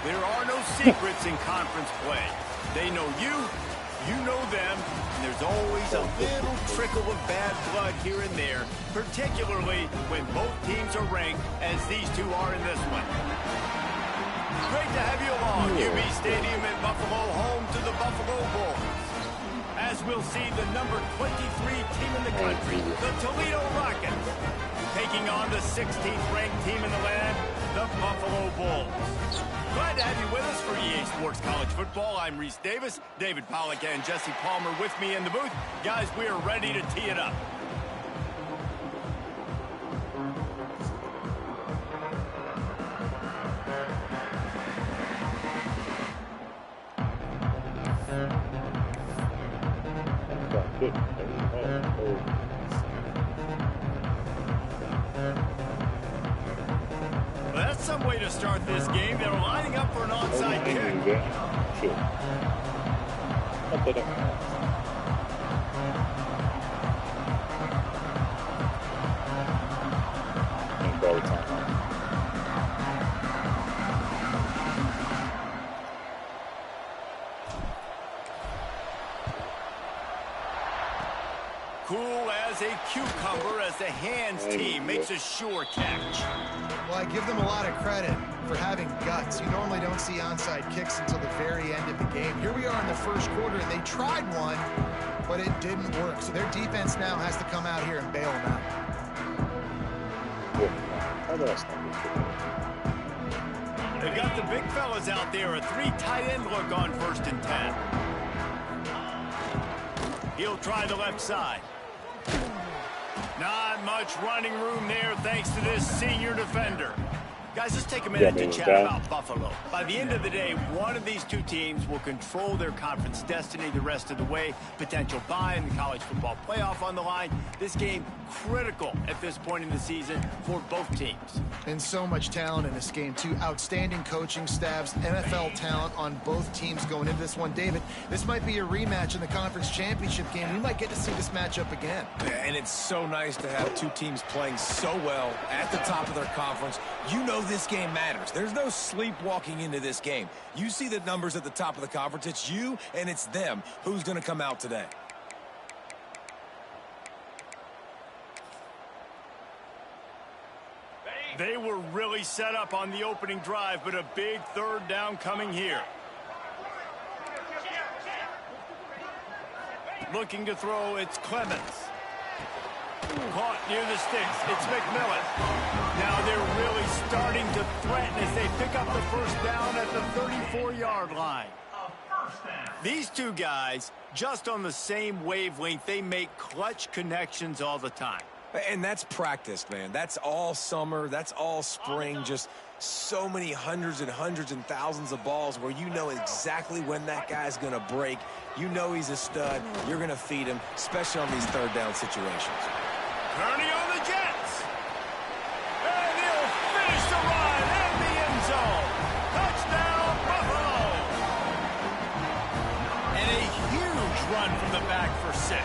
There are no secrets in conference play. They know you, you know them, and there's always a little trickle of bad blood here and there, particularly when both teams are ranked, as these two are in this one. Great to have you along. UB Stadium in Buffalo, home to the Buffalo Bulls. As we'll see the number 23 team in the country, the Toledo Rockets, taking on the 16th ranked team in the land, the Buffalo Bulls. Glad to have you with us for EA Sports College Football. I'm Reese Davis, David Pollack and Jesse Palmer with me in the booth. Guys, we are ready to tee it up. Well, that's some way to start this game. They're lining up for an onside kick. Cool as a cucumber as the hands team makes a sure catch. Well, I give them a lot of credit for having guts. You normally don't see onside kicks until the very end of the game. Here we are in the first quarter, and they tried one, but it didn't work. So their defense now has to come out here and bail them out. They've got the big fellas out there, a 3 tight end look on 1st and 10. He'll try the left side. Not much running room there thanks to this senior defender. Guys, let's take a minute to chat about Buffalo. By the end of the day, one of these two teams will control their conference destiny the rest of the way. Potential bye in the college football playoff on the line. This game critical at this point in the season for both teams. And so much talent in this game, too. Outstanding coaching staffs, NFL talent on both teams going into this one. David, this might be a rematch in the conference championship game. We might get to see this matchup again. And it's so nice to have two teams playing so well at the top of their conference. You know this game matters. There's no sleepwalking into this game. You see the numbers at the top of the conference. It's you and it's them. Who's going to come out today? They were really set up on the opening drive, but a big 3rd down coming here. Looking to throw, it's Clemens. Caught near the sticks, it's McMillan. Now they're really starting to threaten as they pick up the 1st down at the 34-yard line. These two guys, just on the same wavelength, they make clutch connections all the time. And that's practice, man. That's all summer. That's all spring. Just so many hundreds and thousands of balls where you know exactly when that guy's going to break. You know he's a stud. You're going to feed him, especially on these 3rd down situations. Kearney on the Jets. And he'll finish the run in the end zone. Touchdown, Buffalo. And a huge run from the back for 6.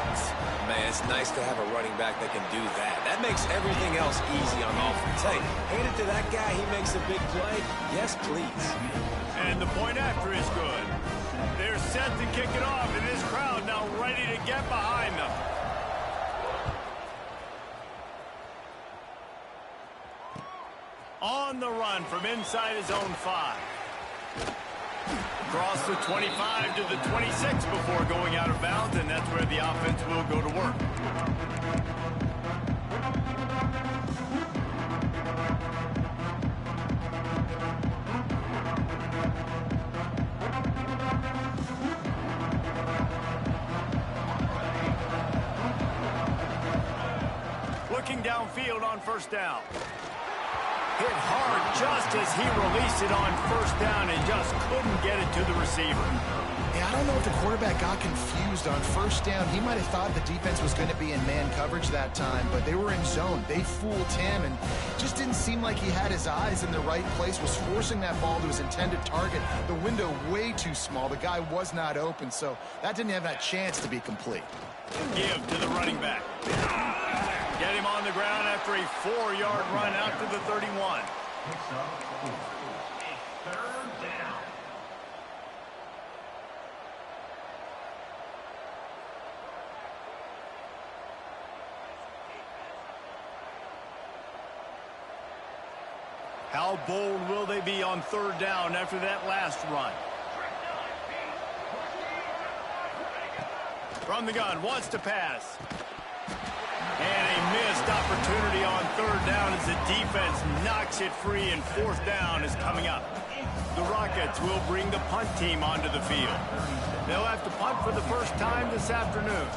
Man, it's nice to have a running back that can do that. That makes everything else easy on offense. Hey, hand it to that guy. He makes a big play. Yes, please. And the point after is good. They're set to kick it off, and this crowd now ready to get behind them. On the run from inside his own 5. Across the 25 to the 26 before going out of bounds, and that's where the offense will go to work. Looking downfield on 1st down. Hit hard just as he released it on 1st down and just couldn't get it to the receiver. Yeah, I don't know if the quarterback got confused on 1st down. He might have thought the defense was going to be in man coverage that time, but they were in zone. They fooled him, and just didn't seem like he had his eyes in the right place, was forcing that ball to his intended target. The window way too small. The guy was not open, so that didn't have that chance to be complete. Give to the running back. Get him on the ground after a 4-yard run out to the 31. 3rd down. How bold will they be on third down after that last run? From the gun, wants to pass. And a missed opportunity on third down as the defense knocks it free, and fourth down is coming up. The Rockets will bring the punt team onto the field. They'll have to punt for the first time this afternoon.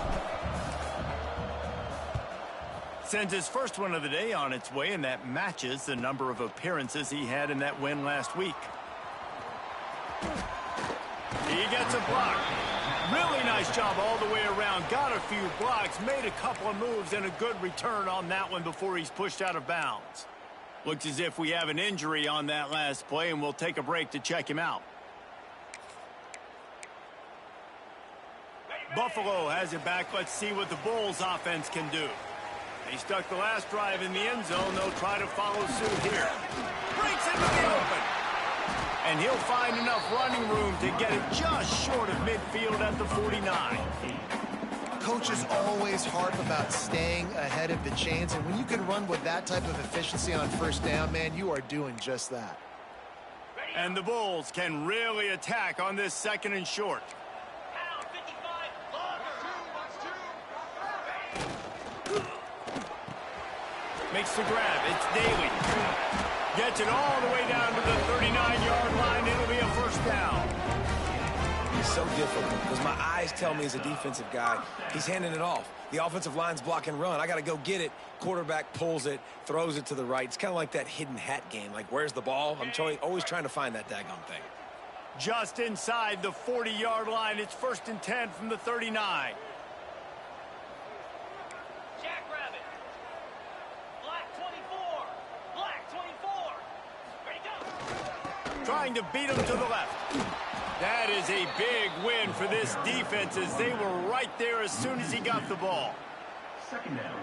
Sends his first one of the day on its way, and that matches the number of appearances he had in that win last week. He gets a block. Really nice job all the way around. Got a few blocks, made a couple of moves, and a good return on that one before he's pushed out of bounds. Looks as if we have an injury on that last play, and we'll take a break to check him out. Buffalo has it back. Let's see what the Bulls offense can do. They stuck the last drive in the end zone. They'll try to follow suit here. Breaks into the open. And he'll find enough running room to get it just short of midfield at the 49. Coaches always harp about staying ahead of the chains, and when you can run with that type of efficiency on first down, man, you are doing just that. And the Bulls can really attack on this second and short. Makes the grab. It's Daly. Gets it all the way down to the 39-yard line. It'll be a first down. It's so difficult because my eyes tell me as a defensive guy, he's handing it off. The offensive line's block and run. I got to go get it. Quarterback pulls it, throws it to the right. It's kind of like that hidden hat game. Like, where's the ball? I'm always trying to find that daggone thing. Just inside the 40-yard line. It's 1st and 10 from the 39. Trying to beat him to the left. That is a big win for this defense as they were right there as soon as he got the ball.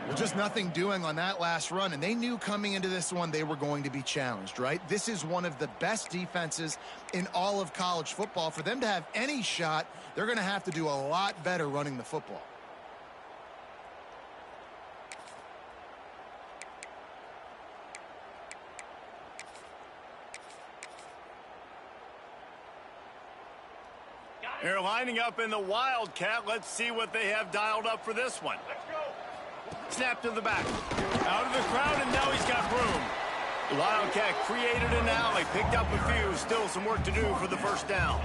Well, just nothing doing on that last run, and they knew coming into this one they were going to be challenged, right? This is one of the best defenses in all of college football. For them to have any shot, they're going to have to do a lot better running the football. They're lining up in the Wildcat. Let's see what they have dialed up for this one. Snap to the back. Out of the crowd, and now he's got room. The Wildcat created an alley, picked up a few. Still some work to do for the first down.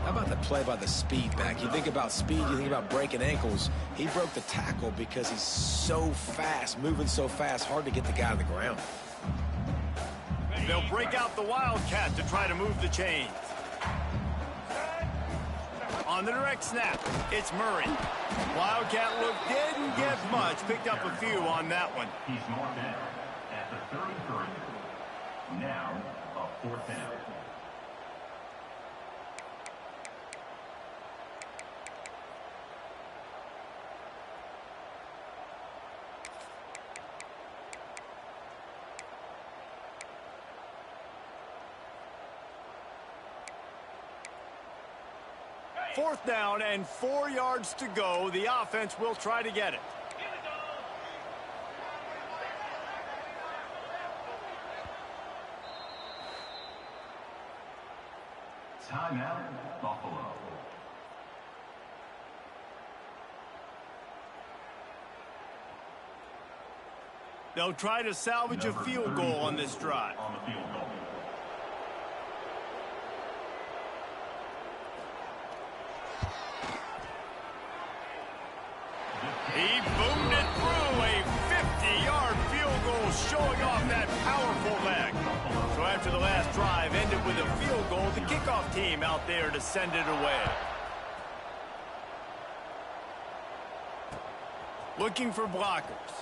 How about the play by the speed back? You think about speed, you think about breaking ankles. He broke the tackle because he's so fast, moving so fast, hard to get the guy on the ground. They'll break out the Wildcat to try to move the chains. On the direct snap, it's Murray. Wildcat look didn't get much. Picked up a few on that one. He's marked down at the 33. Now a 4th down. Fourth down and 4 yards to go. The offense will try to get it. Timeout, Buffalo. They'll try to salvage a field goal on this drive. On the field goal. He boomed it through a 50-yard field goal, showing off that powerful leg. So after the last drive ended with a field goal, the kickoff team out there to send it away. Looking for blockers.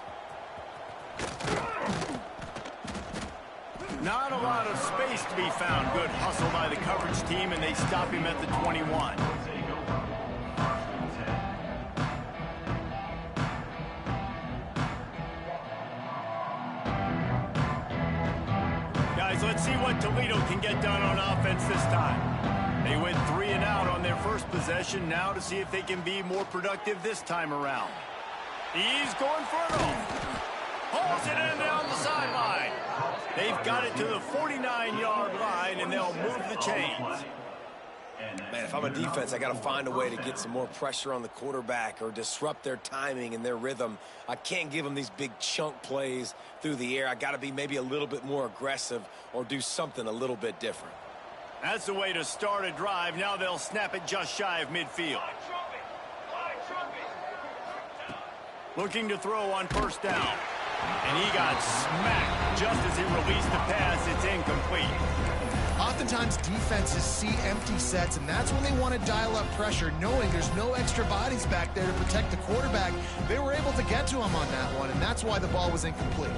Not a lot of space to be found. Good hustle by the coverage team, and they stop him at the 21. Let's see what Toledo can get done on offense this time. They went 3 and out on their first possession. Now to see if they can be more productive this time around. He's going for it all. Hauls it in down the sideline. They've got it to the 49-yard line, and they'll move the chains. Man, if I'm a defense, I got to find a way to get some more pressure on the quarterback or disrupt their timing and their rhythm. I can't give them these big chunk plays through the air. I got to be maybe a little bit more aggressive or do something a little bit different. That's the way to start a drive. Now they'll snap it just shy of midfield. Looking to throw on first down. And he got smacked just as he released the pass. It's incomplete. Oftentimes defenses see empty sets, and that's when they want to dial up pressure, knowing there's no extra bodies back there to protect the quarterback. They were able to get to him on that one, and that's why the ball was incomplete.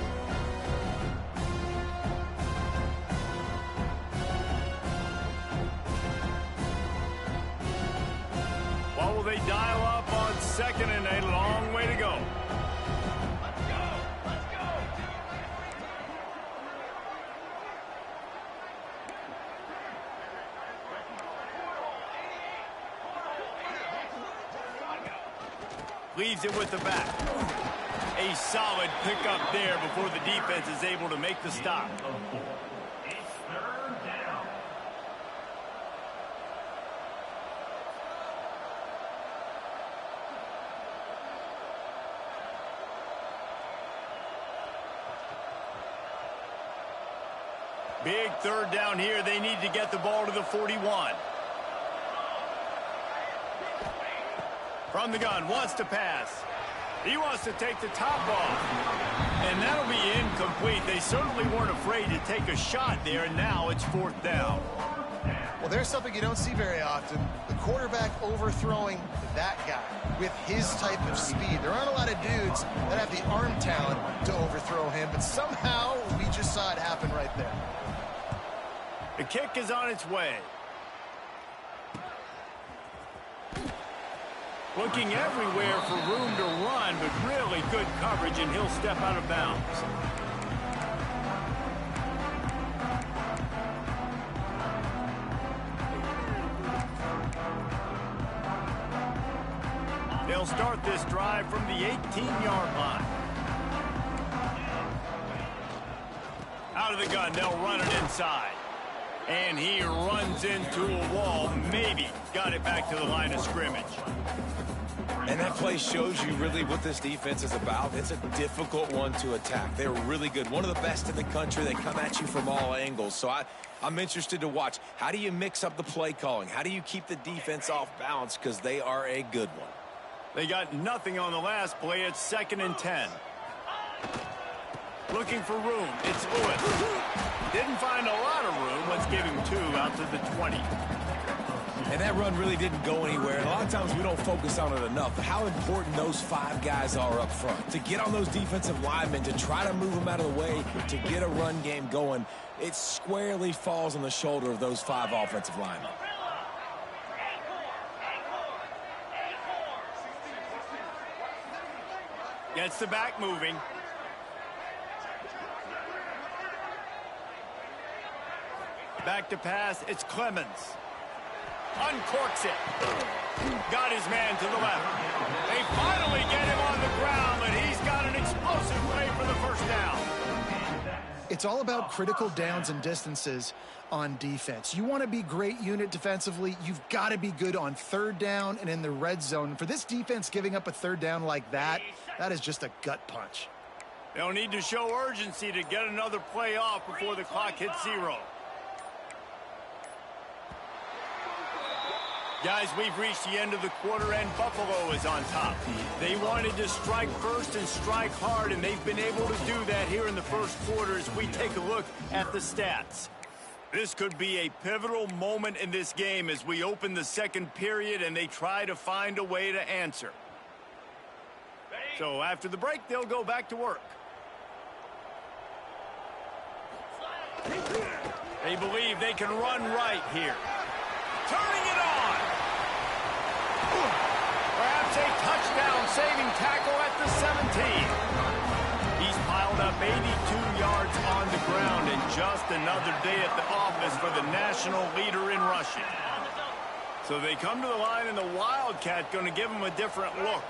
What will they dial up on 2nd and a long way to go? Leaves it with the back. A solid pickup there before the defense is able to make the stop. Big 3rd down here. They need to get the ball to the 41. From the gun, wants to pass. He wants to take the top off. And that'll be incomplete. They certainly weren't afraid to take a shot there, and now it's 4th down. Well, there's something you don't see very often. The quarterback overthrowing that guy with his type of speed. There aren't a lot of dudes that have the arm talent to overthrow him, but somehow we just saw it happen right there. The kick is on its way. Looking everywhere for room to run, but really good coverage, and he'll step out of bounds. They'll start this drive from the 18-yard line. Out of the gun, they'll run it inside. And he runs into a wall. Maybe got it back to the line of scrimmage. And that play shows you really what this defense is about. It's a difficult one to attack. They're really good. One of the best in the country. They come at you from all angles. So I'm interested to watch. How do you mix up the play calling? How do you keep the defense off balance? Because they are a good one. They got nothing on the last play. It's 2nd and 10. Looking for room. It's Lewis. Didn't find a lot of room. Let's give him 2 out to the 20. And that run really didn't go anywhere. And a lot of times we don't focus on it enough. But how important those 5 guys are up front. To get on those defensive linemen, to try to move them out of the way, to get a run game going, it squarely falls on the shoulder of those 5 offensive linemen. Gets the back moving. Back to pass. It's Clemens. Uncorks it. Got his man to the left. They finally get him on the ground, but he's got an explosive play for the first down. It's all about critical downs and distances on defense. You want to be great unit defensively, you've got to be good on 3rd down and in the red zone. For this defense giving up a 3rd down like that, that is just a gut punch. They'll need to show urgency to get another play off before the clock hits 0. Guys, we've reached the end of the quarter, and Buffalo is on top. They wanted to strike first and strike hard, and they've been able to do that here in the first quarter as we take a look at the stats. This could be a pivotal moment in this game as we open the 2nd period and they try to find a way to answer. So after the break, they'll go back to work. They believe they can run right here. Turning it on. Perhaps a touchdown-saving tackle at the 17. He's piled up 82 yards on the ground, and just another day at the office for the national leader in rushing. So they come to the line, and the Wildcat going to give them a different look.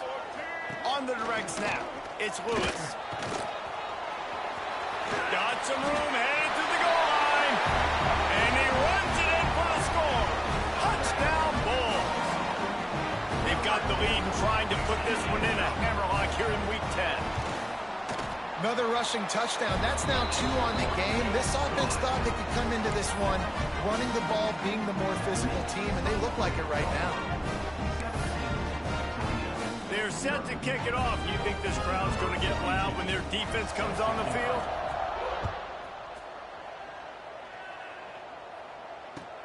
On the direct snap, it's Lewis. Got some room, Another rushing touchdown. That's now 2 on the game. This offense thought they could come into this one running the ball, being the more physical team, and they look like it right now. They're set to kick it off. You think this crowd's going to get loud when their defense comes on the field?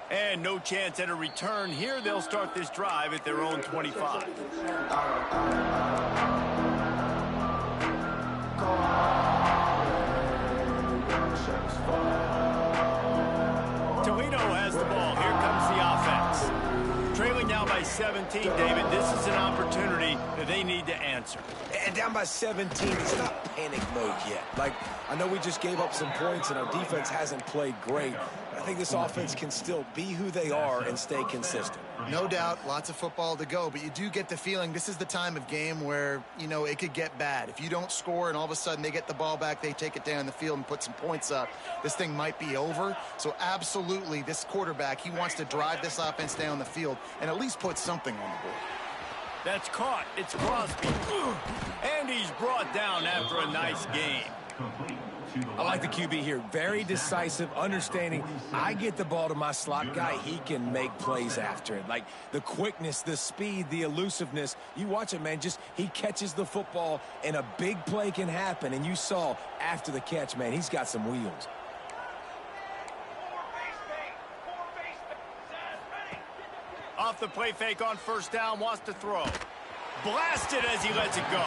And no chance at a return here. They'll start this drive at their own 25. Toledo has the ball. Here comes the offense. Trailing now by 17, David. This is an opportunity that they need to answer. And down by 17, it's not panic mode yet. Like, I know we just gave up some points and our defense hasn't played great. I think this offense can still be who they are and stay consistent. No doubt, lots of football to go, but you do get the feeling this is the time of game where, you know, it could get bad. If you don't score and all of a sudden they get the ball back, they take it down the field and put some points up, this thing might be over. So absolutely, this quarterback, he wants to drive this offense down the field and at least put something on the board. That's caught. It's Crosby. And he's brought down after a nice game. I like the QB here. Very decisive, understanding. I get the ball to my slot guy. He can make plays after it. Like the quickness, the speed, the elusiveness. You watch it, man. Just he catches the football and a big play can happen. And you saw after the catch, man, he's got some wheels. Off the play fake on first down, wants to throw. Blasted as he lets it go.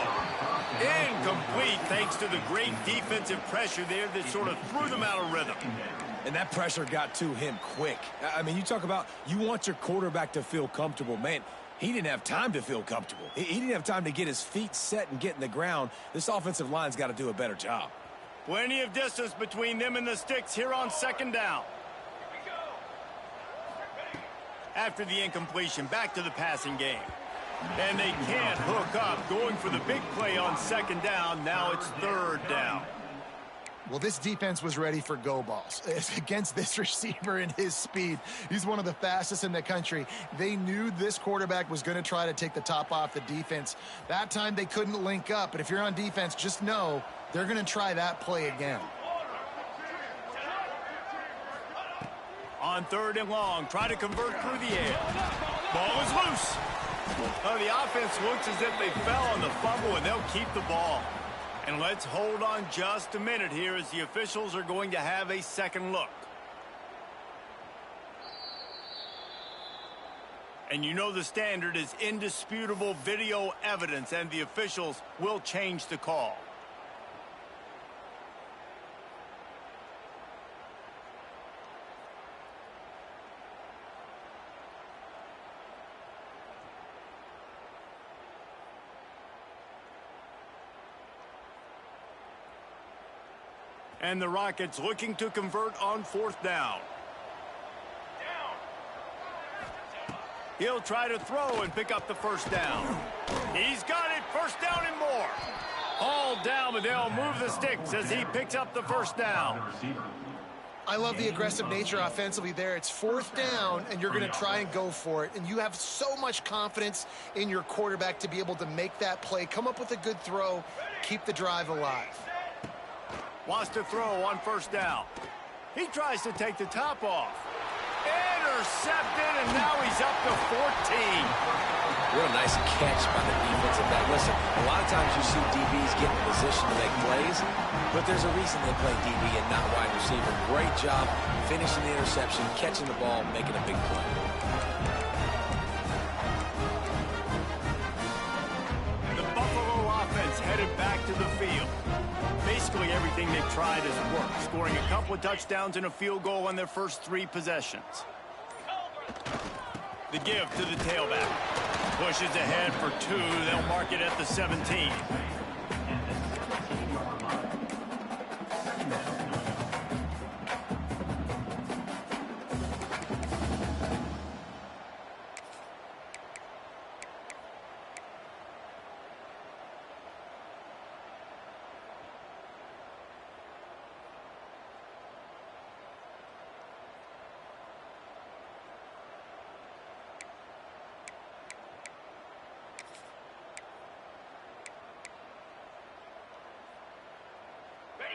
Incomplete thanks to the great defensive pressure there that sort of threw them out of rhythm. And that pressure got to him quick. I mean, you talk about you want your quarterback to feel comfortable. Man, he didn't have time to feel comfortable. He didn't have time to get his feet set and get in the ground. This offensive line's got to do a better job. Plenty of distance between them and the sticks here on second down. After the incompletion, back to the passing game. And they can't hook up, going for the big play on second down. Now it's third down. Well, this defense was ready for go balls against this receiver and his speed. He's one of the fastest in the country. They knew this quarterback was going to try to take the top off the defense. That time they couldn't link up, but if you're on defense, just know they're going to try that play again. On third and long, try to convert through the air. Ball is loose. Oh, the offense looks as if they fell on the fumble, and they'll keep the ball. And let's hold on just a minute here as the officials are going to have a second look. And you know the standard is indisputable video evidence, and the officials will change the call. And the Rockets looking to convert on fourth down. He'll try to throw and pick up the first down. He's got it, first down and more. All down, but they'll move the sticks as he picks up the first down. I love the aggressive nature offensively there. It's fourth down, and you're going to try and go for it. And you have so much confidence in your quarterback to be able to make that play, come up with a good throw, keep the drive alive. Wants to throw on first down. He tries to take the top off. Intercepted, and now he's up to 14. What a nice catch by the defensive back. Listen, a lot of times you see DBs get in position to make plays, but there's a reason they play DB and not wide receiver. Great job finishing the interception, catching the ball, making a big play. The Buffalo offense headed back to the field. Basically everything they've tried has worked, scoring a couple of touchdowns and a field goal on their first 3 possessions. The give to the tailback. Pushes ahead for 2. They'll mark it at the 17.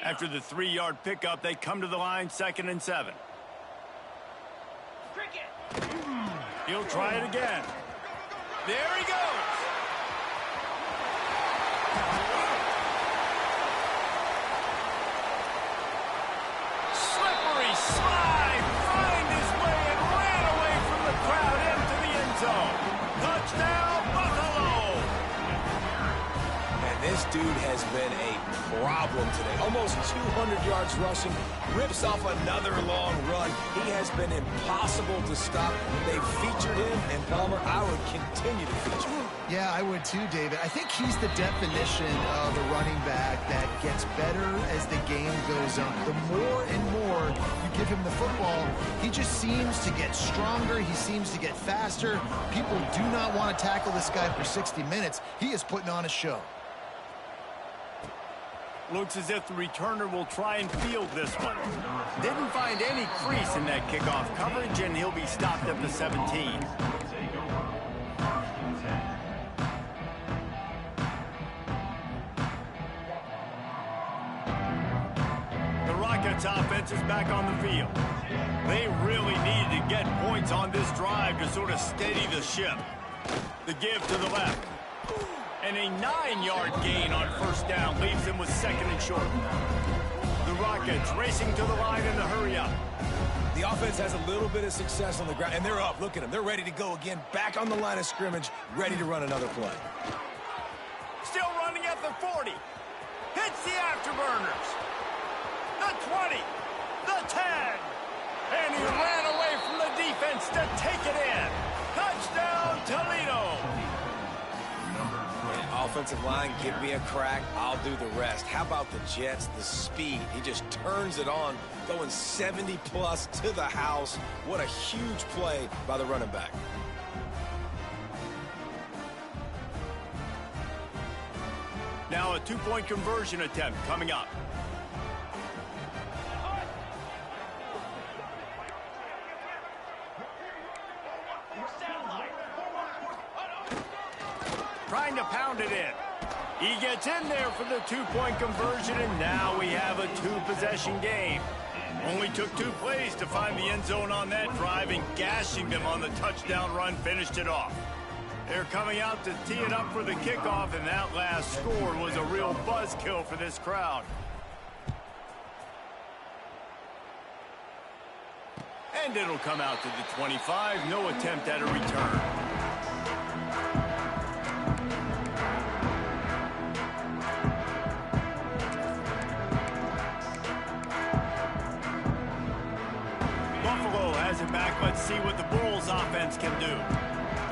After the 3-yard pickup, they come to the line, 2nd and 7. He'll try it again. There he goes. Slippery slide, find his way and ran away from the crowd into the end zone. Touchdown, Buffalo! And this dude has been a problem today. Almost 200 yards rushing, rips off another long run. He has been impossible to stop. They've featured him, and Palmer, I would continue to feature him. Yeah, I would too, David. I think he's the definition of a running back that gets better as the game goes on. The more and more you give him the football, he just seems to get stronger. He seems to get faster. People do not want to tackle this guy for 60 minutes. He is putting on a show. Looks as if the returner will try and field this one. Didn't find any crease in that kickoff coverage, and he'll be stopped at the 17. The Rockets offense is back on the field. They really needed to get points on this drive to sort of steady the ship. The give to the left. And a 9-yard gain on 1st down leaves them with 2nd and short. The Rockets racing to the line in the hurry-up. The offense has a little bit of success on the ground, and they're up. Look at them. They're ready to go again. Back on the line of scrimmage, ready to run another play. Still running at the 40. Hits the afterburners. The 20. The 10. And he ran away from the defense to take it in. Touchdown, Toledo. Offensive line, give me a crack, I'll do the rest. How about the Jets, the speed? He just turns it on, going 70-plus to the house. What a huge play by the running back. Now a 2-point conversion attempt coming up. Trying to pound it in. He gets in there for the 2-point conversion, and now we have a 2-possession game. Only took 2 plays to find the end zone on that drive, and gashing them on the touchdown run finished it off. They're coming out to tee it up for the kickoff, and that last score was a real buzzkill for this crowd. And it'll come out to the 25. No attempt at a return. Buffalo has it back. Let's see what the Bulls offense can do.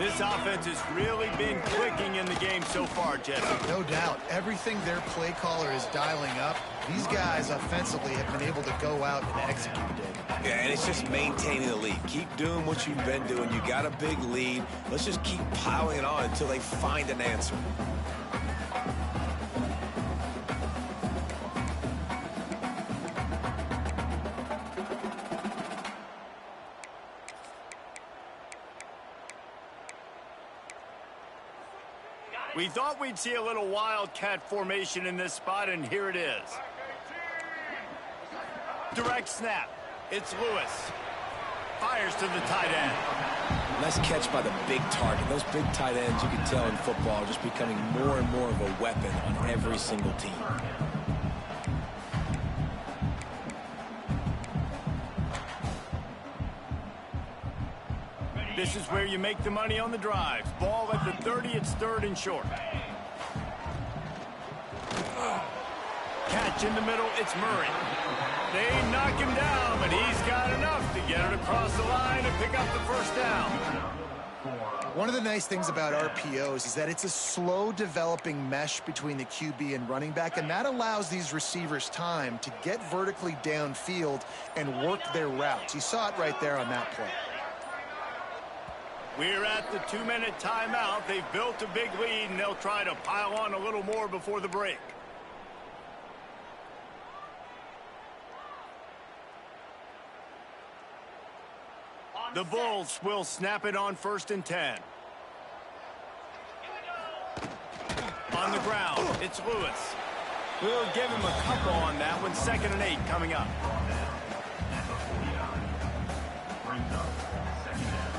This offense has really been clicking in the game so far, Jesse. No doubt. Everything their play caller is dialing up, these guys offensively have been able to go out and execute it. Yeah, and it's just maintaining the lead. Keep doing what you've been doing. You got a big lead. Let's just keep piling it on until they find an answer. We thought we'd see a little wildcat formation in this spot, and here it is. Direct snap. It's Lewis. Fires to the tight end. Nice catch by the big target. Those big tight ends, you can tell in football, are just becoming more and more of a weapon on every single team. This is where you make the money on the drives. Ball at the 30, it's 3rd and short. Catch in the middle, it's Murray. They knock him down, but he's got enough to get it across the line and pick up the 1st down. One of the nice things about RPOs is that it's a slow developing mesh between the QB and running back, and that allows these receivers time to get vertically downfield and work their routes. You saw it right there on that play. We're at the 2-minute timeout. They've built a big lead, and they'll try to pile on a little more before the break. The Bulls will snap it on 1st and 10. On the ground, it's Lewis. We'll give him a couple on that one. 2nd and 8 coming up. Brings up 2nd down.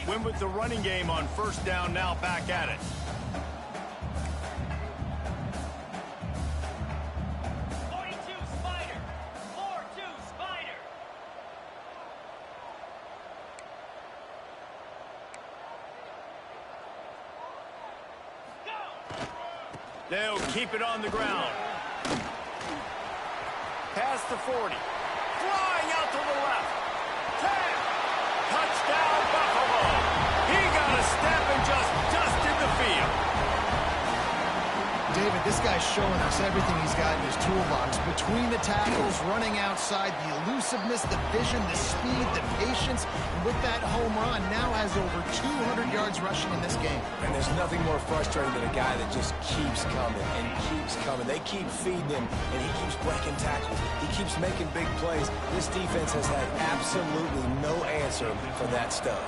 Win with the running game on 1st down, now back at it. They'll keep it on the ground. Past the 40. Flying out to the left. 10. Touchdown, Buffalo. He got a step and just dusted the field. David, this guy's showing us everything he's got in his toolbox. Between the tackles, running outside, the elusiveness, the vision, the speed, the patience. And with that home run, now has over 200 yards rushing in this game. And there's nothing more frustrating than a guy that just keeps coming and keeps coming. They keep feeding him, and he keeps breaking tackles. He keeps making big plays. This defense has had absolutely no answer for that stud.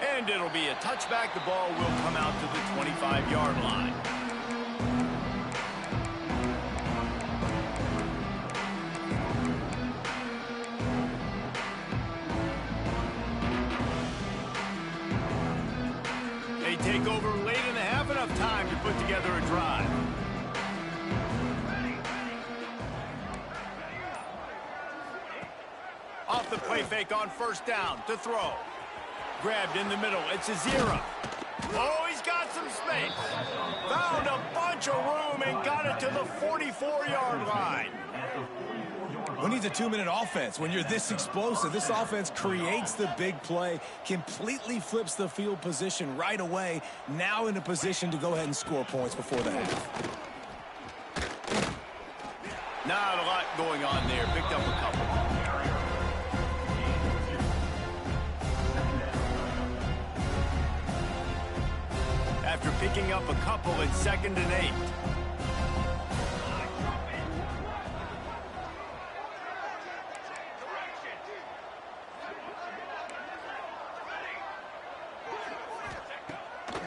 And it'll be a touchback. The ball will come out to the 25-yard line. They take over late in the half, enough time to put together a drive. Off the play fake on 1st down to throw. Grabbed in the middle. It's Azira. Oh, he's got some space. Found a bunch of room and got it to the 44-yard line. Who needs a 2-minute offense when you're this explosive? This offense creates the big play, completely flips the field position right away, now in a position to go ahead and score points before the half. Not a lot going on there. Picked up a couple. After picking up a couple, it's 2nd and 8.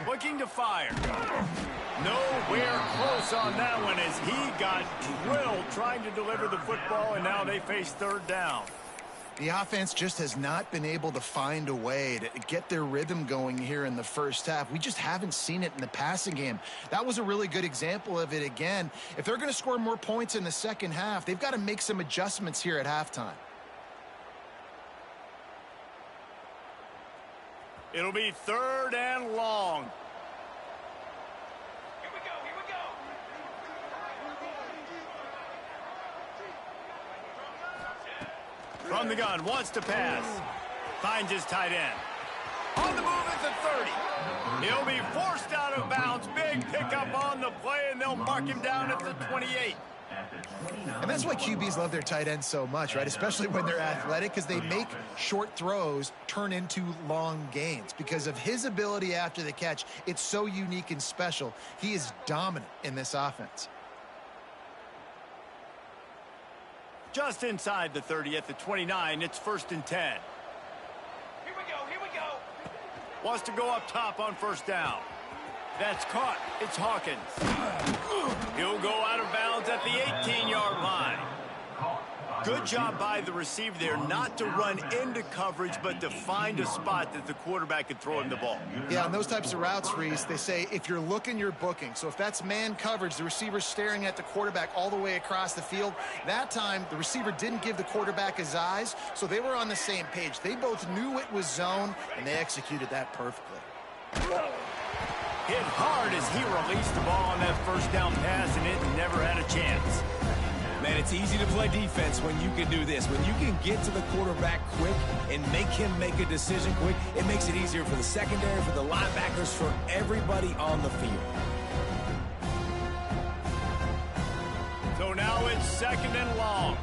Looking to fire. Nowhere close on that one as he got drilled trying to deliver the football, and now they face 3rd down. The offense just has not been able to find a way to get their rhythm going here in the first half. We just haven't seen it in the passing game. That was a really good example of it again. If they're going to score more points in the second half, they've got to make some adjustments here at halftime. It'll be 3rd and long. From the gun, wants to pass. Finds his tight end. On the move at the 30. He'll be forced out of bounds. Big pickup on the play, and they'll mark him down at the 28. And that's why QBs love their tight ends so much, right? Especially when they're athletic, because they make short throws turn into long gains. Because of his ability after the catch, it's so unique and special. He is dominant in this offense. Just inside the 30 at the 29, it's 1st and 10. Here we go. Wants to go up top on 1st down. That's caught. It's Hawkins. He'll go out of bounds at the 18-yard line. Good job by the receiver there not to run into coverage, but to find a spot that the quarterback could throw him the ball. Yeah, on those types of routes, Reese, they say if you're looking, you're booking. So if that's man coverage, the receiver's staring at the quarterback all the way across the field. That time, the receiver didn't give the quarterback his eyes, so they were on the same page. They both knew it was zone, and they executed that perfectly. Hit hard as he released the ball on that 1st down pass, and it never had a chance. Man, it's easy to play defense when you can do this. When you can get to the quarterback quick and make him make a decision quick, it makes it easier for the secondary, for the linebackers, for everybody on the field. So now it's 2nd and long.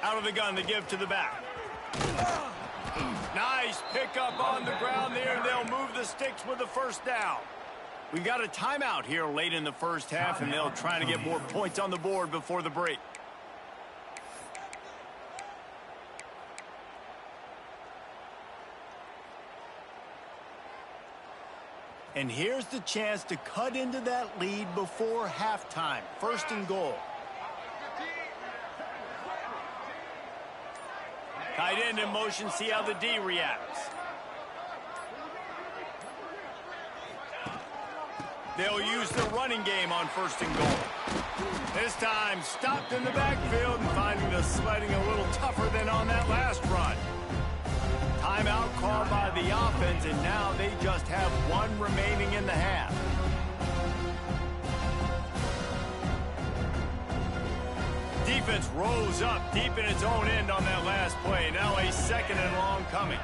Out of the gun to give to the back. Nice pickup on the ground there. They'll move the sticks with the first down. We've got a timeout here late in the first half, and they'll try to get more points on the board before the break. And here's the chance to cut into that lead before halftime. First and goal. Tight end in motion, see how the D reacts. They'll use the running game on first and goal. This time, stopped in the backfield and finding the sledding a little tougher than on that last run. Timeout called by the offense, and now they just have one remaining in the half. Defense rose up deep in its own end on that last play. Now a second and long coming.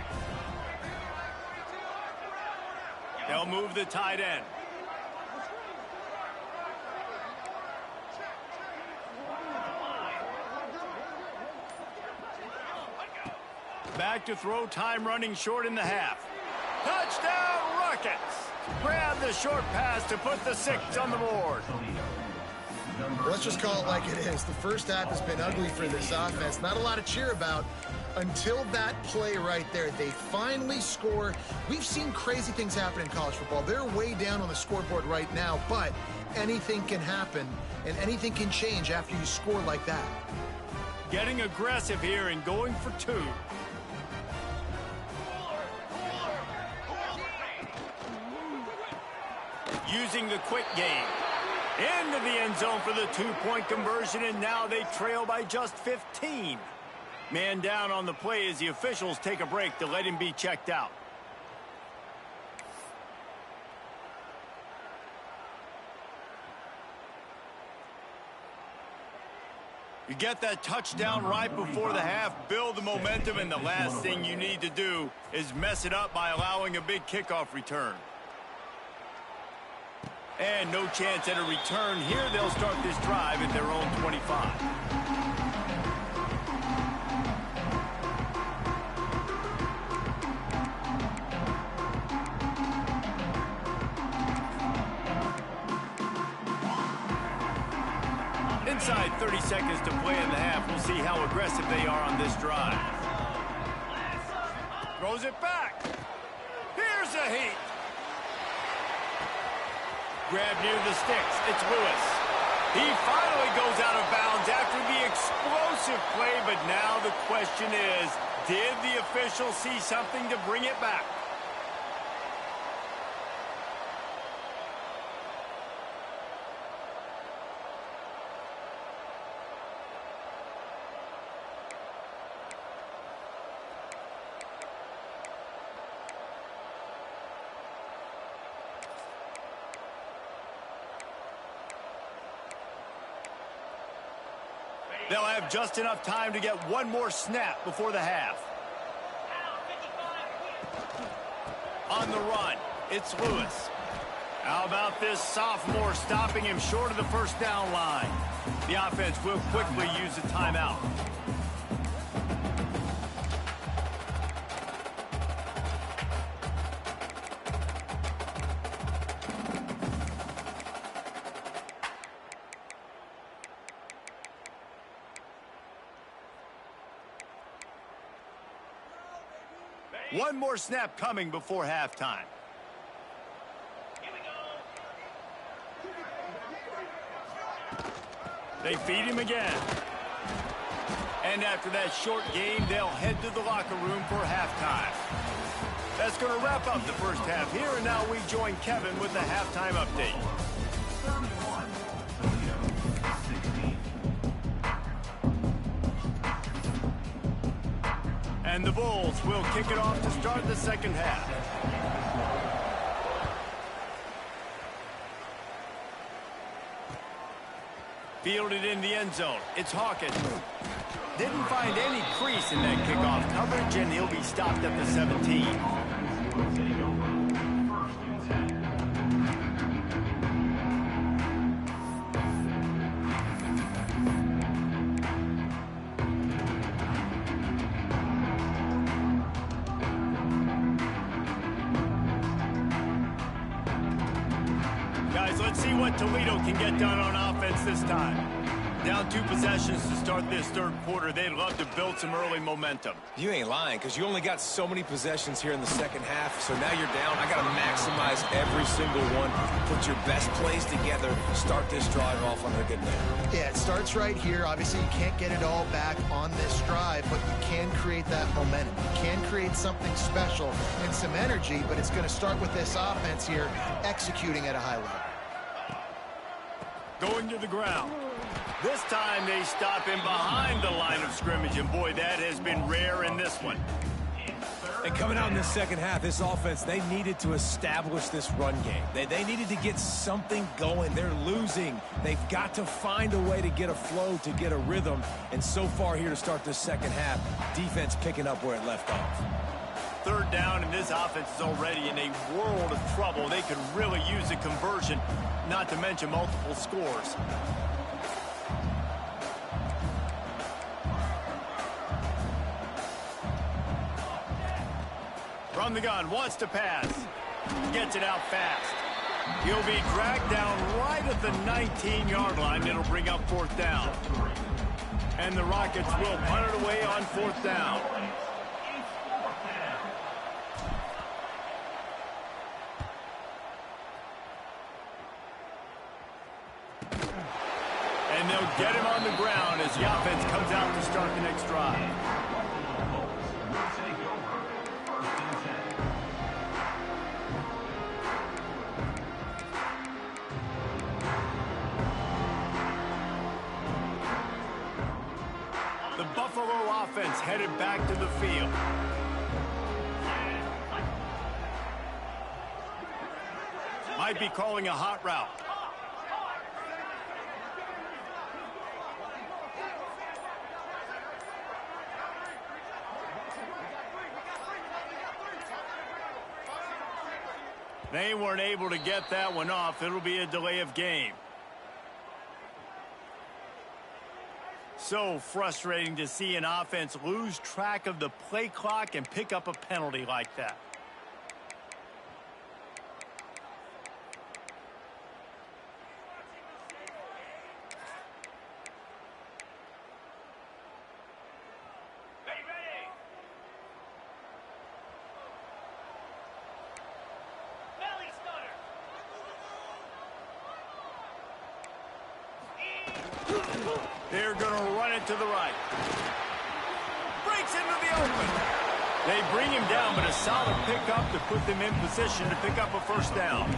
They'll move the tight end. Back to throw, time running short in the half. Touchdown, Rockets! Grab the short pass to put the 6 on the board. Let's just call it like it is. The first half has been ugly for this offense. Not a lot to cheer about until that play right there. They finally score. We've seen crazy things happen in college football. They're way down on the scoreboard right now, but anything can happen, and anything can change after you score like that. Getting aggressive here and going for 2. Using the quick game. Into the end zone for the 2-point conversion, and now they trail by just 15. Man down on the play as the officials take a break to let him be checked out. You get that touchdown right before the half, build the momentum, and the last thing you need to do is mess it up by allowing a big kickoff return. And no chance at a return here. They'll start this drive at their own 25. Inside 30 seconds to play in the half. We'll see how aggressive they are on this drive. Throws it back. Here's a heat. Grab near the sticks. It's Lewis. He finally goes out of bounds after the explosive play, but now the question is, did the official see something to bring it back? They'll have just enough time to get one more snap before the half. On the run, it's Lewis. How about this sophomore stopping him short of the first down line? The offense will quickly use a timeout. One more snap coming before halftime. Here we go. They feed him again. And after that short game, they'll head to the locker room for halftime. That's going to wrap up the first half here, and now we join Kevin with the halftime update. 31, Toledo, 16. And the Bulls will kick it off to start the second half. Fielded in the end zone. It's Hawkins. Didn't find any crease in that kickoff coverage, and he'll be stopped at the 17. Let's see what Toledo can get done on offense this time. Down 2 possessions to start this third quarter. They'd love to build some early momentum. You ain't lying, because you only got so many possessions here in the second half, so now you're down. I got to maximize every single one. Put your best plays together. Start this drive off on a good note. Yeah, it starts right here. Obviously, you can't get it all back on this drive, but you can create that momentum. You can create something special and some energy, but it's going to start with this offense here executing at a high level. Going to the ground. This time they stop him behind the line of scrimmage, and boy, that has been rare in this one. And coming out in the second half, this offense, they needed to establish this run game. They needed to get something going. They're losing. They've got to find a way to get a flow, to get a rhythm. And so far here to start this second half, defense picking up where it left off. Third down, and this offense is already in a world of trouble. They could really use a conversion, not to mention multiple scores. From the gun, wants to pass. Gets it out fast. He'll be dragged down right at the 19-yard line. It'll bring up 4th down. And the Rockets will punt it away on 4th down. And they'll get him on the ground as the offense comes out to start the next drive. The Buffalo offense headed back to the field. Might be calling a hot route. They weren't able to get that one off. It'll be a delay of game. So frustrating to see an offense lose track of the play clock and pick up a penalty like that. They're going to run it to the right. Breaks into the open. They bring him down, but a solid pickup to put them in position to pick up a 1st down.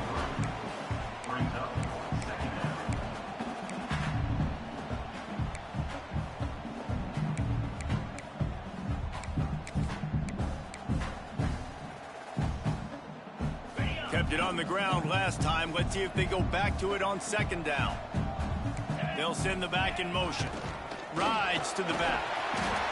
Kept it on the ground last time. Let's see if they go back to it on 2nd down. They'll send the back in motion. Rides to the back.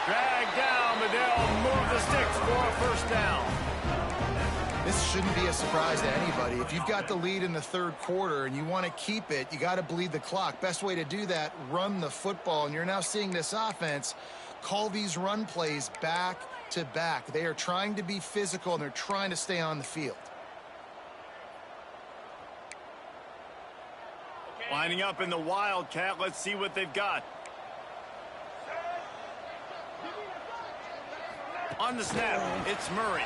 Drag down, but they'll move the sticks for a 1st down. This shouldn't be a surprise to anybody. If you've got the lead in the third quarter and you want to keep it, you got to bleed the clock. Best way to do that, run the football. And you're now seeing this offense call these run plays back to back. They are trying to be physical, and they're trying to stay on the field. Lining up in the Wildcat. Let's see what they've got. On the snap, it's Murray.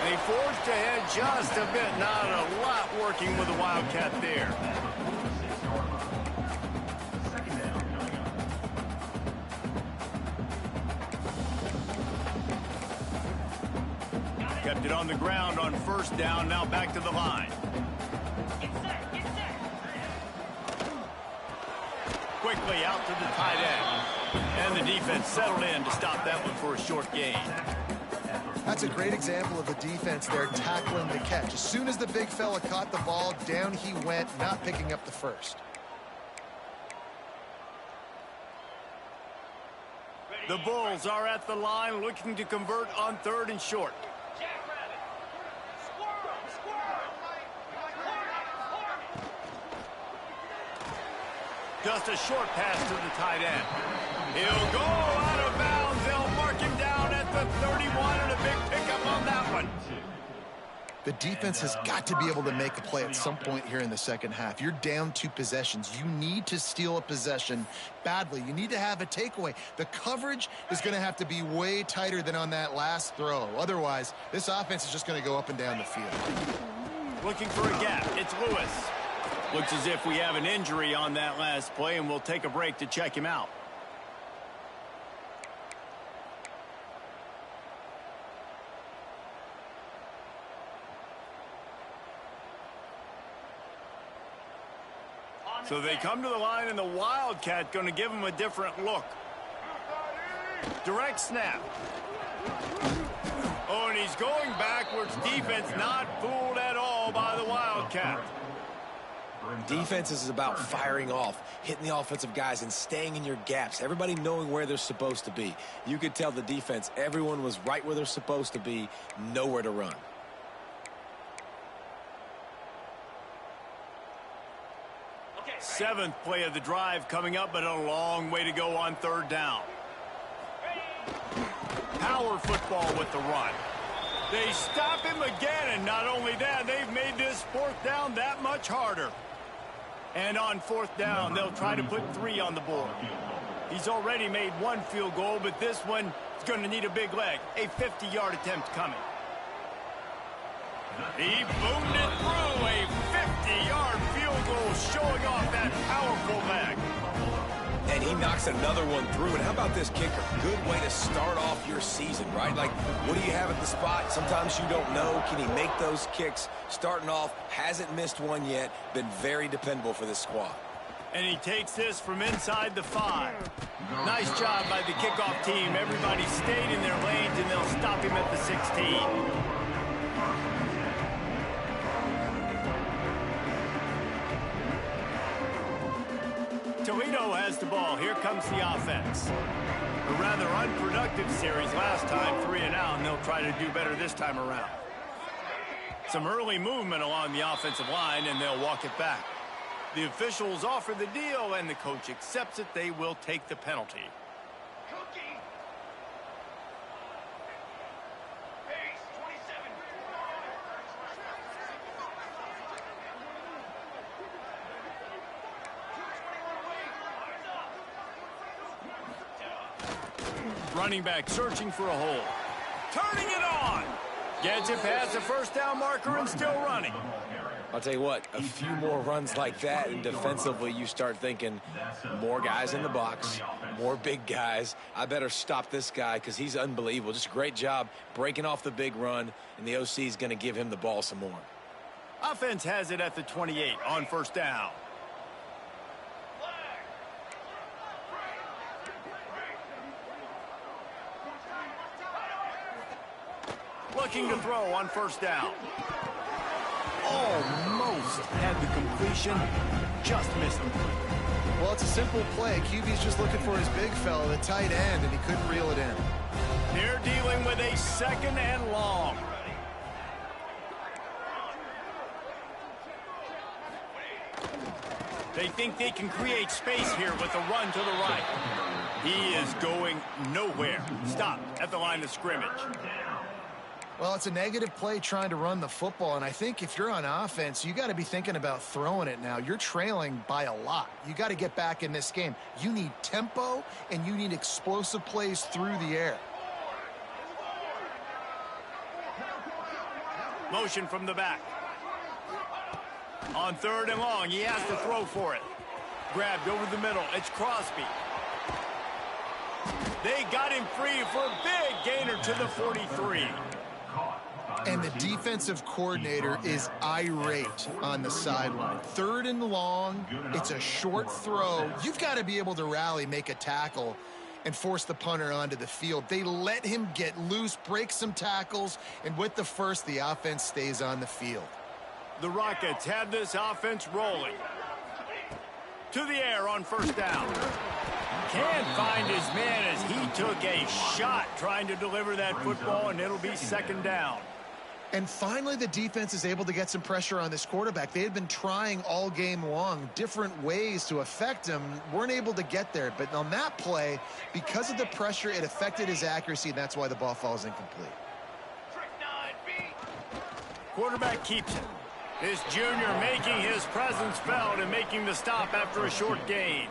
They forced ahead just a bit. Not a lot working with the Wildcat there. Kept it on the ground on 1st down. Now back to the line. Quickly out to the tight end. And the defense settled in to stop that one for a short gain. That's a great example of the defense there tackling the catch. As soon as the big fella caught the ball, down he went, not picking up the 1st. The Bulls are at the line looking to convert on 3rd and short. Just a short pass to the tight end. He'll go out of bounds. They'll mark him down at the 31, and a big pickup on that one. The defense has got to be able to make a play at some point here in the second half. You're down 2 possessions. You need to steal a possession badly. You need to have a takeaway. The coverage is going to have to be way tighter than on that last throw. Otherwise, this offense is just going to go up and down the field. Looking for a gap. It's Lewis. Looks as if we have an injury on that last play, and we'll take a break to check him out. So they come to the line, and the Wildcat going to give him a different look. Direct snap. Oh, and he's going backwards. Defense not fooled at all by the Wildcat. Defense is about firing off, hitting the offensive guys, and staying in your gaps. Everybody knowing where they're supposed to be. You could tell the defense, everyone was right where they're supposed to be, nowhere to run. Seventh play of the drive coming up, but a long way to go on third down. Power football with the run. They stop him again, and not only that, they've made this fourth down that much harder. And on fourth down, they'll try to put 3 on the board. He's already made 1 field goal, but this one is going to need a big leg. A 50-yard attempt coming. He boomed it through. A 50-yard field goal showing off that powerful leg. And he knocks another one through. And how about this kicker? Good way to start off your season, right? Like, what do you have at the spot? Sometimes you don't know. Can he make those kicks? Starting off, hasn't missed one yet. Been very dependable for this squad. And he takes this from inside the 5. Nice job by the kickoff team. Everybody stayed in their lanes, and they'll stop him at the 16. Toledo has the ball. Here comes the offense. A rather unproductive series last time, 3 and out, and they'll try to do better this time around. Some early movement along the offensive line, and they'll walk it back. The officials offer the deal, and the coach accepts it. They will take the penalty. Running back searching for a hole. Turning it on. Gets it past the first down marker and still running. I'll tell you what, a few more runs like that, and defensively you start thinking more guys in the box, more big guys. I better stop this guy because he's unbelievable. Just a great job breaking off the big run, and the OC is going to give him the ball some more. Offense has it at the 28 on first down. Looking to throw on first down. Almost had the completion, just missed him. Well, it's a simple play. QB's just looking for his big fella, the tight end, and he couldn't reel it in. They're dealing with a 2nd and long. They think they can create space here with a run to the right. He is going nowhere. Stopped at the line of scrimmage. Well, it's a negative play trying to run the football, and I think if you're on offense, you got to be thinking about throwing it now. You're trailing by a lot. You got to get back in this game. You need tempo, and you need explosive plays through the air. Motion from the back. On 3rd and long, he has to throw for it. Grabbed over the middle. It's Crosby. They got him free for a big gainer to the 43. And the defensive coordinator is irate on the sideline. 3rd and long, it's a short throw. You've got to be able to rally, make a tackle, and force the punter onto the field. They let him get loose, break some tackles, and with the first, the offense stays on the field. The Rockets have this offense rolling. To the air on first down. Can't find his man as he took a shot trying to deliver that football, and it'll be 2nd down. And finally, the defense is able to get some pressure on this quarterback. They had been trying all game long different ways to affect him, weren't able to get there. But on that play, because of the pressure, it affected his accuracy, and that's why the ball falls incomplete. Quarterback keeps it. This junior making his presence felt and making the stop after a short gain.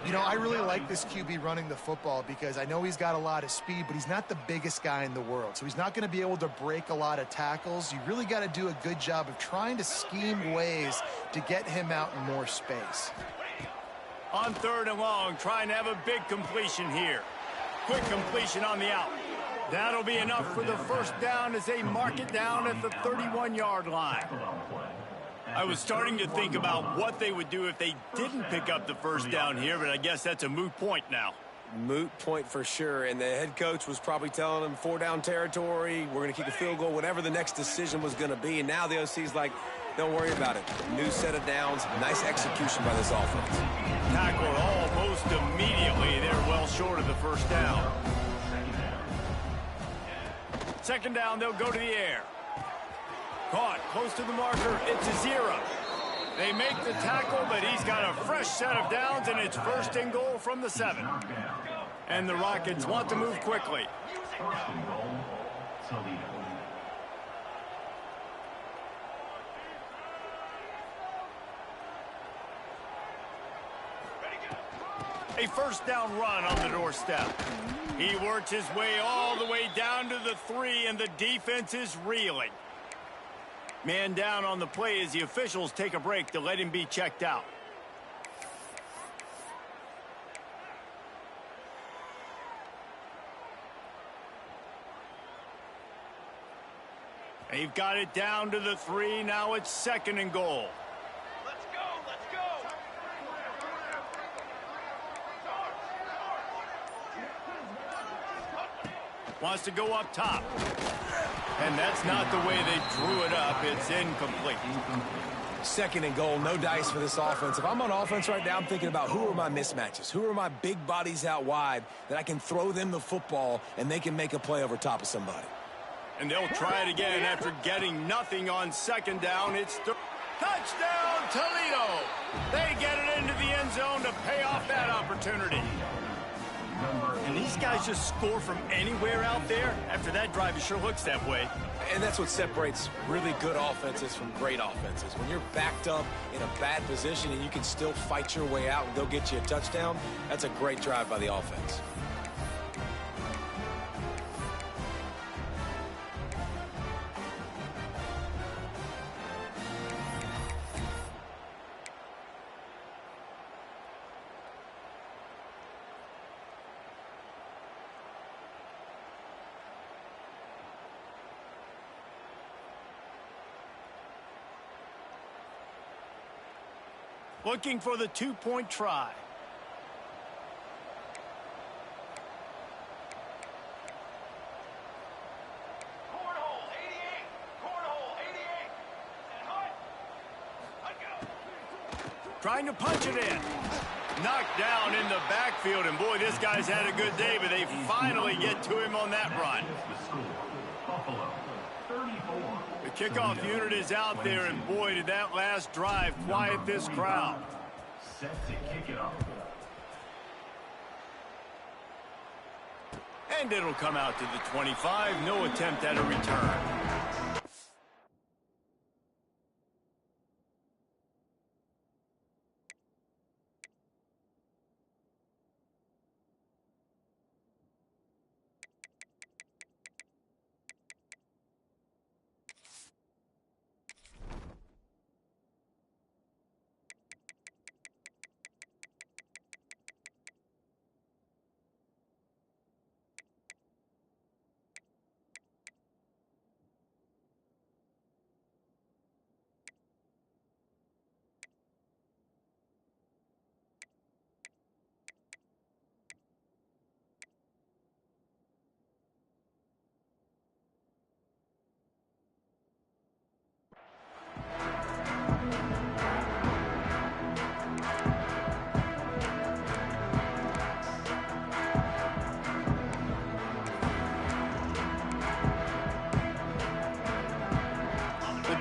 You know, I really like this QB running the football because I know he's got a lot of speed, but he's not the biggest guy in the world. So he's not going to be able to break a lot of tackles. You really got to do a good job of trying to scheme ways to get him out in more space. On 3rd and long, trying to have a big completion here. Quick completion on the out. That'll be enough for the first down as they mark it down at the 31-yard line. I was starting to think about what they would do if they didn't pick up the first down here, but I guess that's a moot point now. Moot point for sure, and the head coach was probably telling them 4-down territory, we're going to kick a field goal, whatever the next decision was going to be, and now the OC's like, don't worry about it. New set of downs, nice execution by this offense. Tackled almost immediately. They're well short of the first down. Second down, they'll go to the air. Caught close to the marker. It's a 0. They make the tackle, but he's got a fresh set of downs, and it's 1st and goal from the 7. And the Rockets want to move quickly. 1st and goal, Toledo. A first down run on the doorstep. He works his way all the way down to the 3, and the defense is reeling. Man down on the play as the officials take a break to let him be checked out. They've got it down to the 3. Now it's 2nd and goal. Let's go, let's go. Wants to go up top. And that's not the way they drew it up. It's incomplete. 2nd and goal, no dice for this offense. If I'm on offense right now, I'm thinking about who are my mismatches? Who are my big bodies out wide that I can throw them the football and they can make a play over top of somebody? And they'll try it again after getting nothing on 2nd down. It's touchdown, Toledo. They get it into the end zone to pay off that opportunity. And these guys just score from anywhere out there. After that drive, it sure looks that way. And that's what separates really good offenses from great offenses. When you're backed up in a bad position and you can still fight your way out and go get you a touchdown, that's a great drive by the offense. Looking for the 2-point try. Cornhole 88. Cornhole 88. And hut. Let go. Trying to punch it in. Knocked down in the backfield, and boy, this guy's had a good day, but they finally get to him on that run. The score, Buffalo, 34. The kickoff unit is out there, and boy, did that last drive quiet this crowd. Set to kick it off. And it'll come out to the 25. No attempt at a return.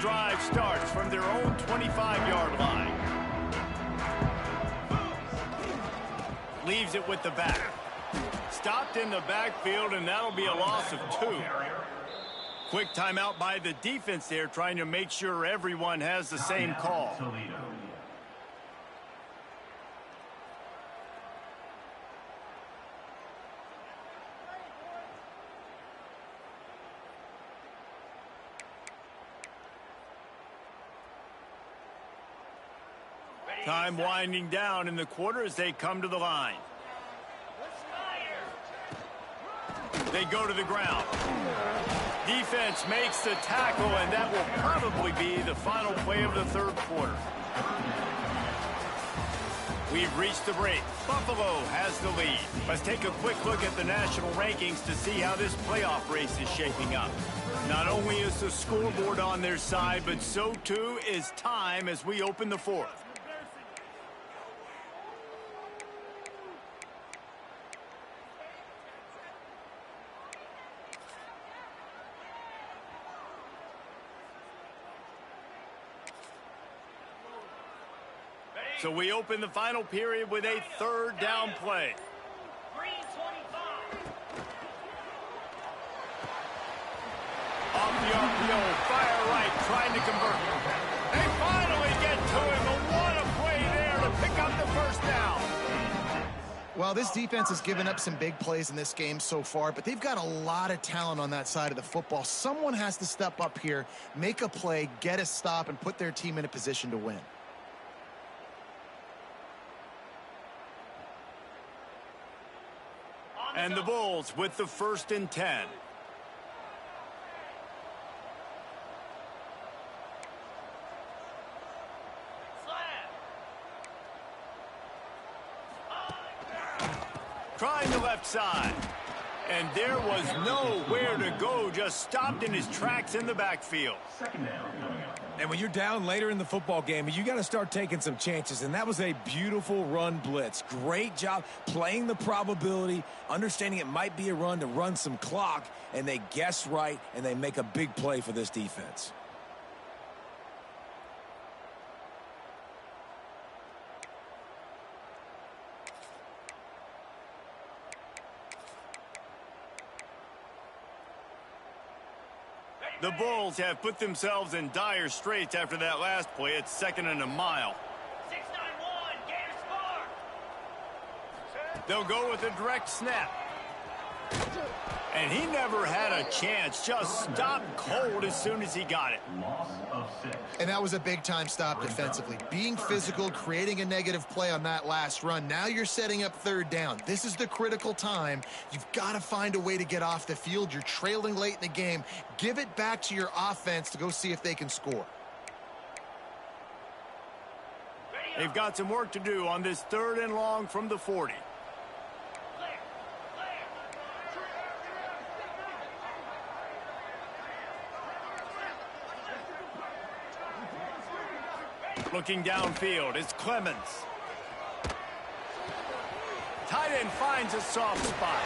Drive starts from their own 25-yard line. Leaves it with the back. Stopped in the backfield, and that'll be a loss of 2. Quick timeout by the defense there, trying to make sure everyone has the same call. Toledo. Time winding down in the quarter as they come to the line. They go to the ground. Defense makes the tackle, and that will probably be the final play of the third quarter. We've reached the break. Buffalo has the lead. Let's take a quick look at the national rankings to see how this playoff race is shaping up. Not only is the scoreboard on their side, but so too is time as we open the fourth. So we open the final period with a third down play. Off the RPO, fire right, trying to convert. They finally get to him, but what a play there to pick up the first down. Well, this defense has given up some big plays in this game so far, but they've got a lot of talent on that side of the football. Someone has to step up here, make a play, get a stop, and put their team in a position to win. And the Bulls with the 1st and 10. Trying the left side. And there was nowhere to go, just stopped in his tracks in the backfield. Second down coming up. And when you're down later in the football game, you got to start taking some chances. And that was a beautiful run blitz. Great job playing the probability, understanding it might be a run to run some clock, and they guess right, and they make a big play for this defense. The Bulls have put themselves in dire straits after that last play. It's 2nd and a mile. 6-9-1, Gators score. They'll go with a direct snap. And he never had a chance. Just stopped cold as soon as he got it. Loss of 6. And that was a big-time stop defensively. Being physical, creating a negative play on that last run. Now you're setting up third down. This is the critical time. You've got to find a way to get off the field. You're trailing late in the game. Give it back to your offense to go see if they can score. They've got some work to do on this 3rd and long from the 40. Looking downfield, it's Clemens. Tight end finds a soft spot.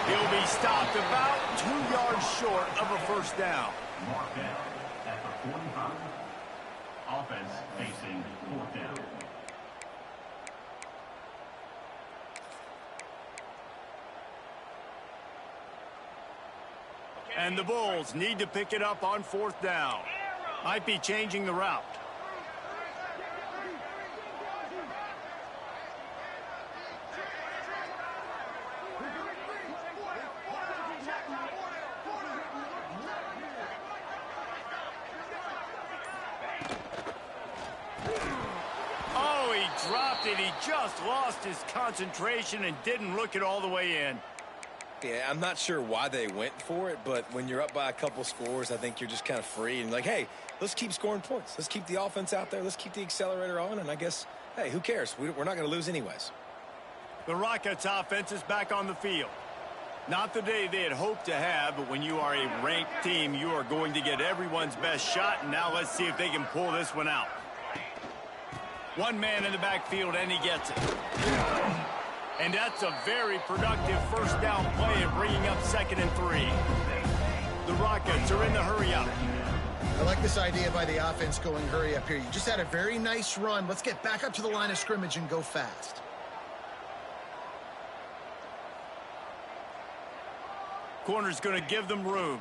He'll be stopped about 2 yards short of a first down. Mark down at the 45. Offense facing 4th down. And the Bulls need to pick it up on 4th down. Might be changing the route. Oh, he dropped it. He just lost his concentration and didn't look it all the way in. Yeah, I'm not sure why they went for it, but when you're up by a couple scores, I think you're just kind of free and like, hey, let's keep scoring points. Let's keep the offense out there. Let's keep the accelerator on, and I guess, hey, who cares? We're not going to lose anyways. The Rockets offense is back on the field. Not the day they had hoped to have, but when you are a ranked team, you are going to get everyone's best shot, and now let's see if they can pull this one out. One man in the backfield, and he gets it. And that's a very productive first down play of bringing up 2nd and 3. The Rockets are in the hurry up. I like this idea by the offense going hurry up here. You just had a very nice run. Let's get back up to the line of scrimmage and go fast. Corner's going to give them room.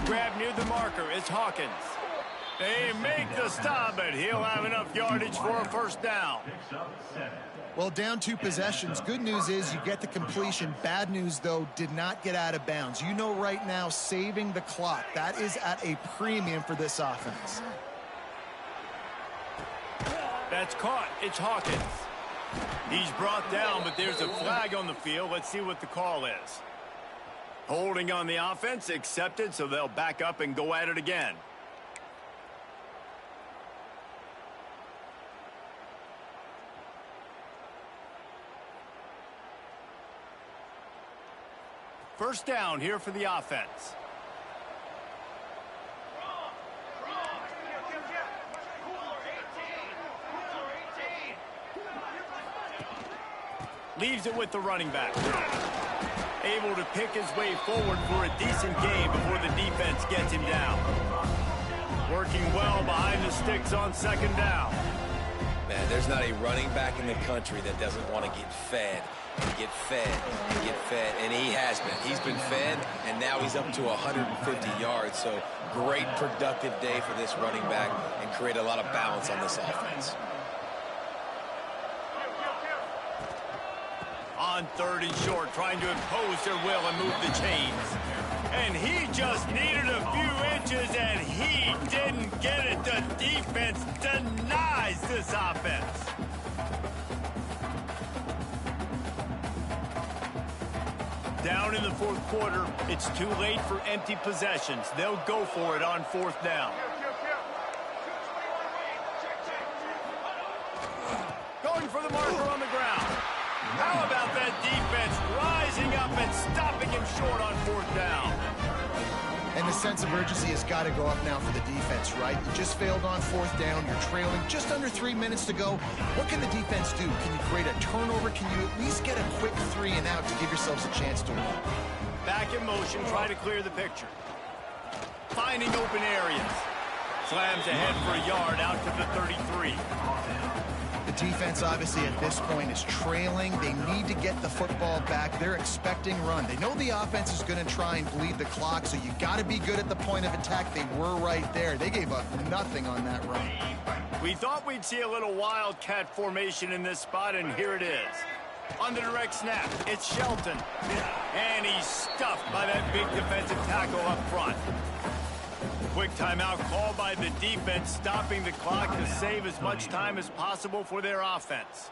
Grab near the marker. It's Hawkins. They make the stop, but he'll have enough yardage for a first down. Well, down 2 possessions. Good news is you get the completion. Bad news, though, did not get out of bounds. You know right now, saving the clock, that is at a premium for this offense. That's caught. It's Hawkins. He's brought down, but there's a flag on the field. Let's see what the call is. Holding on the offense, accepted, so they'll back up and go at it again. First down here for the offense. Leaves it with the running back. Able to pick his way forward for a decent gain before the defense gets him down. Working well behind the sticks on second down. Man, there's not a running back in the country that doesn't want to get fed and get fed and get fed, and he has been. He's been fed, and now he's up to 150 yards, so great productive day for this running back and create a lot of balance on this offense. On 3rd and short, trying to impose their will and move the chains. And he just needed a few inches, and he didn't get it. The defense denies this offense. Down in the 4th quarter, it's too late for empty possessions. They'll go for it on 4th down. Going for the marker on the ground. How about that defense rising up and stopping him short on 4th down? And the sense of urgency has got to go up now for the defense, right? You just failed on 4th down. You're trailing just under 3 minutes to go. What can the defense do? Can you create a turnover? Can you at least get a quick 3 and out to give yourselves a chance to win? Back in motion, try to clear the picture. Finding open areas. Slams ahead for a yard out to the 33. The defense, obviously, at this point is trailing. They need to get the football back. They're expecting run. They know the offense is going to try and bleed the clock, so you got to be good at the point of attack. They were right there. They gave up nothing on that run. We thought we'd see a little wildcat formation in this spot, and here it is. On the direct snap, it's Shelton. And he's stuffed by that big defensive tackle up front. Quick timeout called by the defense, stopping the clock to save as much time as possible for their offense.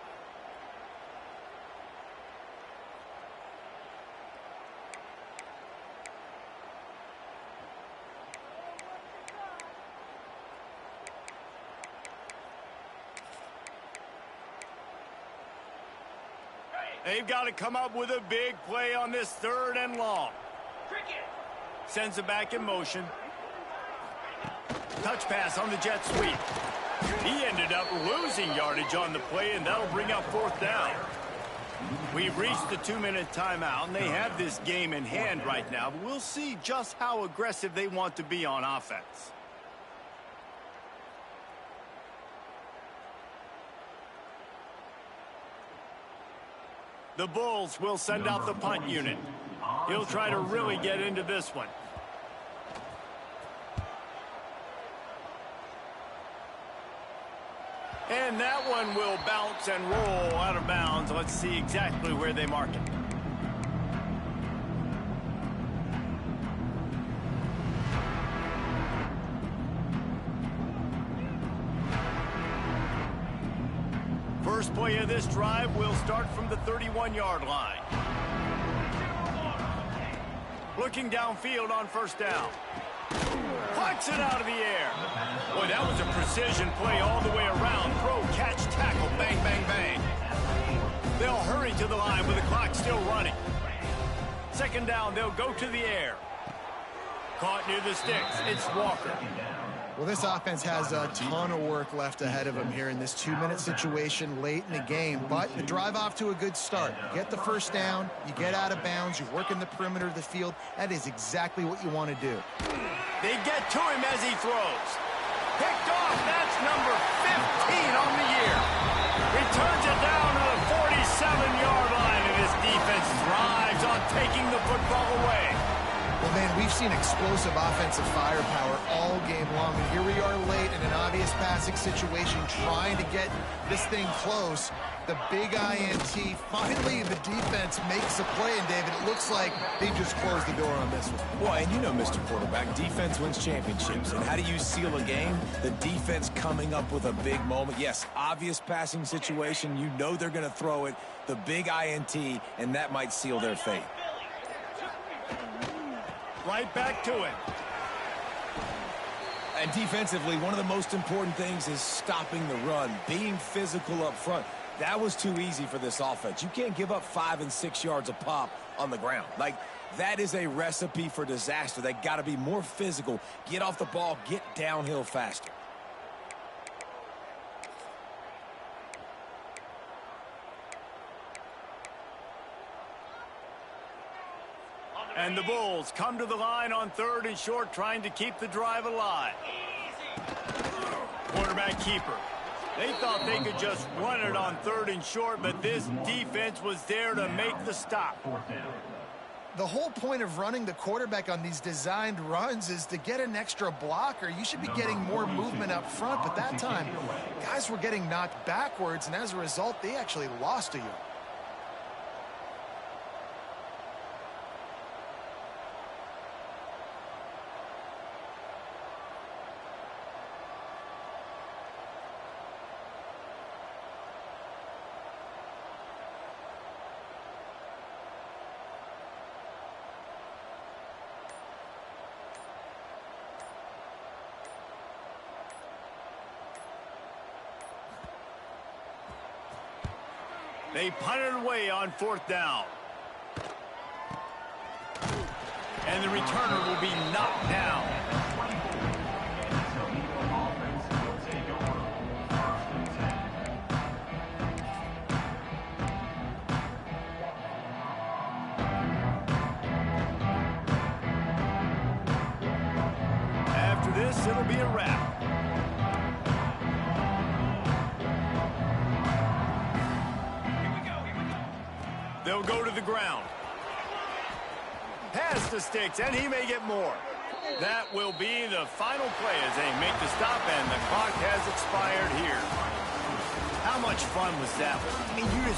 They've got to come up with a big play on this 3rd and long. Sends it back in motion. Touch pass on the jet sweep. He ended up losing yardage on the play, and that'll bring up 4th down. We've reached the 2-minute timeout, and they have this game in hand right now, but we'll see just how aggressive they want to be on offense. The Bulls will send out the punt unit. He'll try to really get into this one. And that one will bounce and roll out of bounds. Let's see exactly where they mark it. First play of this drive will start from the 31-yard line. Looking downfield on 1st down. Plucks it out of the air. Boy, that was a precision play all the way around. Throw, catch, tackle, bang, bang, bang. They'll hurry to the line with the clock still running. 2nd down, they'll go to the air. Caught near the sticks. It's Walker. Well, this offense has a ton of work left ahead of them here in this 2-minute situation late in the game. But the drive off to a good start. You get the 1st down, you get out of bounds, you work in the perimeter of the field. That is exactly what you want to do. They get to him as he throws. Picked off. That's number 15 on the year. Returns it down to the 47-yard line, and his defense thrives on taking the football away. Well, man, we we've seen explosive offensive firepower all game long, and here we are late in an obvious passing situation trying to get this thing close. The big INT, finally the defense makes a play, and David, it looks like they just closed the door on this one. Well, and you know, Mr. Quarterback, defense wins championships. And how do you seal a game? The defense coming up with a big moment. Yes, obvious passing situation. You know they're going to throw it. The big INT, and that might seal their fate. Right back to it. And defensively, one of the most important things is stopping the run, being physical up front. That was too easy for this offense. You can't give up 5 and 6 yards a pop on the ground. Like, that is a recipe for disaster. They got to be more physical, get off the ball, get downhill faster. And the Bulls come to the line on 3rd and short, trying to keep the drive alive. Quarterback keeper. They thought they could just run it on 3rd and short, but this defense was there to make the stop. The whole point of running the quarterback on these designed runs is to get an extra blocker. You should be getting more movement up front, but that time, guys were getting knocked backwards, and as a result, they actually lost a yard. They punted away on 4th down. And the returner will be knocked down. After this, it'll be a wrap. They'll go to the ground. Pass to Sticks, and he may get more. That will be the final play as they make the stop, and the clock has expired here. How much fun was that? I mean, you just